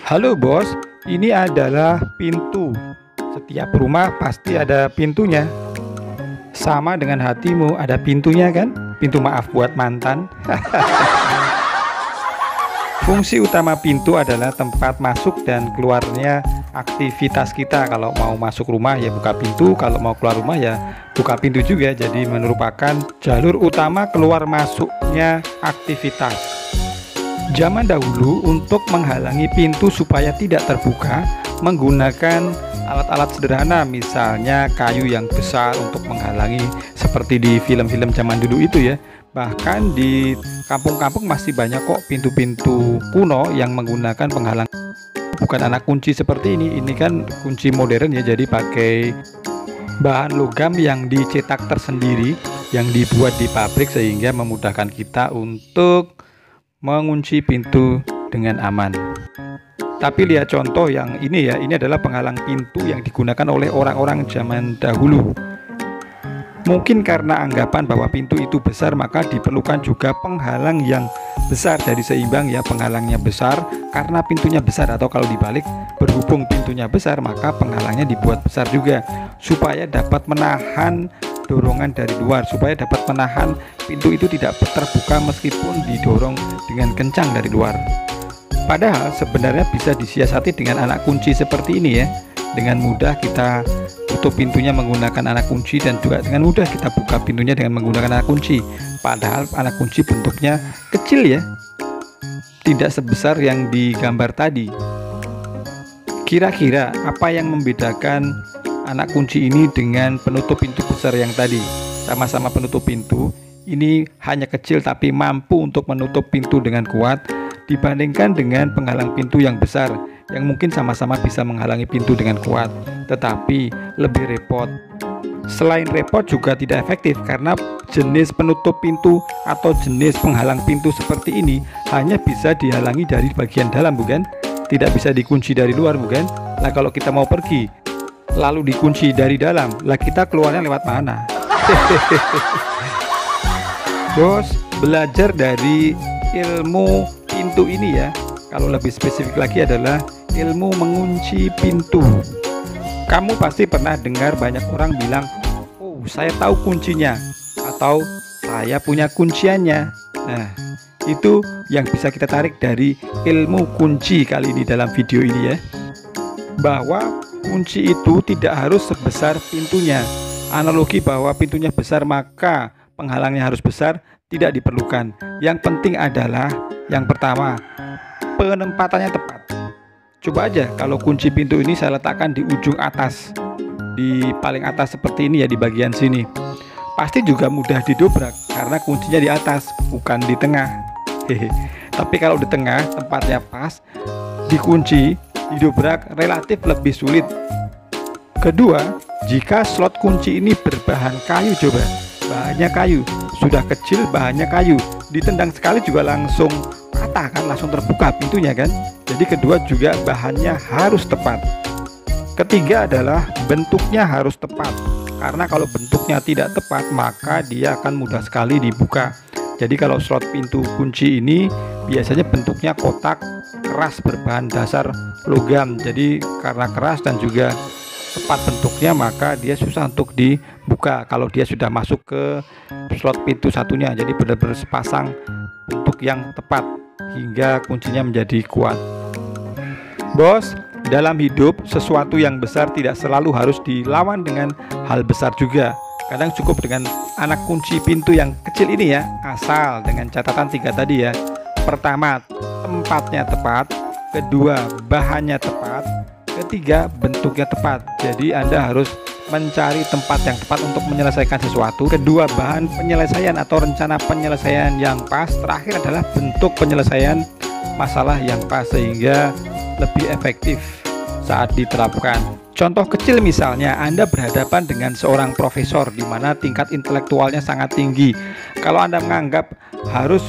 Halo bos, ini adalah pintu. Setiap rumah pasti ada pintunya. Sama dengan hatimu, ada pintunya kan? Pintu maaf buat mantan. Fungsi utama pintu adalah tempat masuk dan keluarnya aktivitas kita. Kalau mau masuk rumah ya buka pintu, kalau mau keluar rumah ya buka pintu juga. Jadi merupakan jalur utama keluar masuknya aktivitas. Zaman dahulu untuk menghalangi pintu supaya tidak terbuka menggunakan alat-alat sederhana, misalnya kayu yang besar untuk menghalangi seperti di film-film zaman dulu itu ya. Bahkan di kampung-kampung masih banyak kok pintu-pintu kuno yang menggunakan penghalang. Bukan anak kunci seperti ini kan kunci modern ya, jadi pakai bahan logam yang dicetak tersendiri, yang dibuat di pabrik sehingga memudahkan kita untuk mengunci pintu dengan aman. Tapi lihat contoh yang ini ya, ini adalah penghalang pintu yang digunakan oleh orang-orang zaman dahulu. Mungkin karena anggapan bahwa pintu itu besar, maka diperlukan juga penghalang yang besar. Jadi seimbang ya, penghalangnya besar karena pintunya besar, atau kalau dibalik, berhubung pintunya besar maka penghalangnya dibuat besar juga supaya dapat menahan dorongan dari luar, supaya dapat menahan pintu itu tidak terbuka meskipun didorong dengan kencang dari luar. Padahal sebenarnya bisa disiasati dengan anak kunci seperti ini ya. Dengan mudah kita tutup pintunya menggunakan anak kunci, dan juga dengan mudah kita buka pintunya dengan menggunakan anak kunci. Padahal anak kunci bentuknya kecil ya, tidak sebesar yang digambar tadi. Kira-kira apa yang membedakan anak kunci ini dengan penutup pintu besar yang tadi? Sama-sama penutup pintu, ini hanya kecil tapi mampu untuk menutup pintu dengan kuat dibandingkan dengan penghalang pintu yang besar yang mungkin sama-sama bisa menghalangi pintu dengan kuat, tetapi lebih repot. Selain repot juga tidak efektif karena jenis penutup pintu atau jenis penghalang pintu seperti ini hanya bisa dihalangi dari bagian dalam, bukan? Tidak bisa dikunci dari luar, bukan? Nah, kalau kita mau pergi lalu dikunci dari dalam, lah kita keluarnya lewat mana? Bos, belajar dari ilmu pintu ini ya. Kalau lebih spesifik lagi adalah ilmu mengunci pintu. Kamu pasti pernah dengar banyak orang bilang, "Oh, saya tahu kuncinya," atau "saya punya kunciannya." Nah, itu yang bisa kita tarik dari ilmu kunci kali ini dalam video ini ya. Bahwa kunci itu tidak harus sebesar pintunya. Analogi bahwa pintunya besar maka penghalangnya harus besar tidak diperlukan. Yang penting adalah yang pertama, penempatannya tepat. Coba aja kalau kunci pintu ini saya letakkan di ujung atas, di paling atas seperti ini ya, di bagian sini, pasti juga mudah didobrak karena kuncinya di atas bukan di tengah. Tapi kalau di tengah tempatnya pas, dikunci, didobrak relatif lebih sulit. Kedua, jika slot kunci ini berbahan kayu, coba bahannya kayu, sudah kecil bahannya kayu, ditendang sekali juga langsung patah kan, langsung terbuka pintunya kan. Jadi kedua juga bahannya harus tepat. Ketiga adalah bentuknya harus tepat, karena kalau bentuknya tidak tepat maka dia akan mudah sekali dibuka. Jadi kalau slot pintu kunci ini biasanya bentuknya kotak keras berbahan dasar logam. Jadi karena keras dan juga tepat bentuknya maka dia susah untuk dibuka kalau dia sudah masuk ke slot pintu satunya. Jadi benar-benar sepasang bentuk yang tepat hingga kuncinya menjadi kuat. Bos, dalam hidup sesuatu yang besar tidak selalu harus dilawan dengan hal besar juga. Kadang cukup dengan anak kunci pintu yang kecil ini ya, asal dengan catatan 3 tadi ya. Pertama, tempatnya tepat. Kedua, bahannya tepat. Ketiga, bentuknya tepat. Jadi Anda harus mencari tempat yang tepat untuk menyelesaikan sesuatu. Kedua, bahan penyelesaian atau rencana penyelesaian yang pas. Terakhir adalah bentuk penyelesaian masalah yang pas sehingga lebih efektif saat diterapkan. Contoh kecil misalnya, Anda berhadapan dengan seorang profesor di mana tingkat intelektualnya sangat tinggi. Kalau Anda menganggap harus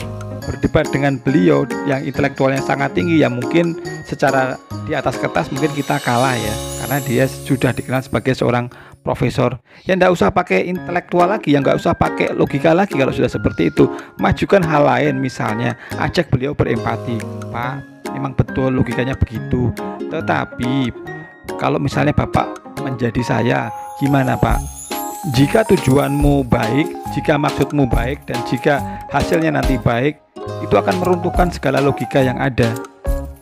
berdebat dengan beliau yang intelektualnya sangat tinggi, ya mungkin secara di atas kertas mungkin kita kalah ya, karena dia sudah dikenal sebagai seorang profesor. Ya nggak usah pakai intelektual lagi, ya nggak usah pakai logika lagi. Kalau sudah seperti itu, majukan hal lain, misalnya ajak beliau berempati. Pak, memang betul logikanya begitu. Tetapi kalau misalnya Bapak menjadi saya, gimana Pak? Jika tujuanmu baik, jika maksudmu baik, dan jika hasilnya nanti baik, itu akan meruntuhkan segala logika yang ada.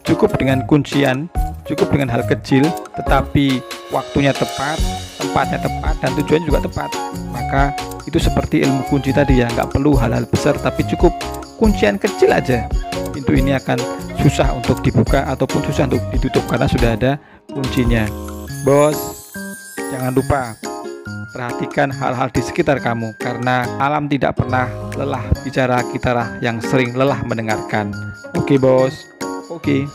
Cukup dengan kuncian, cukup dengan hal kecil, tetapi waktunya tepat, tempatnya tepat, dan tujuannya juga tepat. Maka itu seperti ilmu kunci tadi ya, nggak perlu hal-hal besar, tapi cukup kuncian kecil aja. Pintu ini akan susah untuk dibuka ataupun susah untuk ditutup karena sudah ada kuncinya. Bos, jangan lupa perhatikan hal-hal di sekitar kamu, karena alam tidak pernah lelah bicara, kitalah yang sering lelah mendengarkan. Oke bos, oke.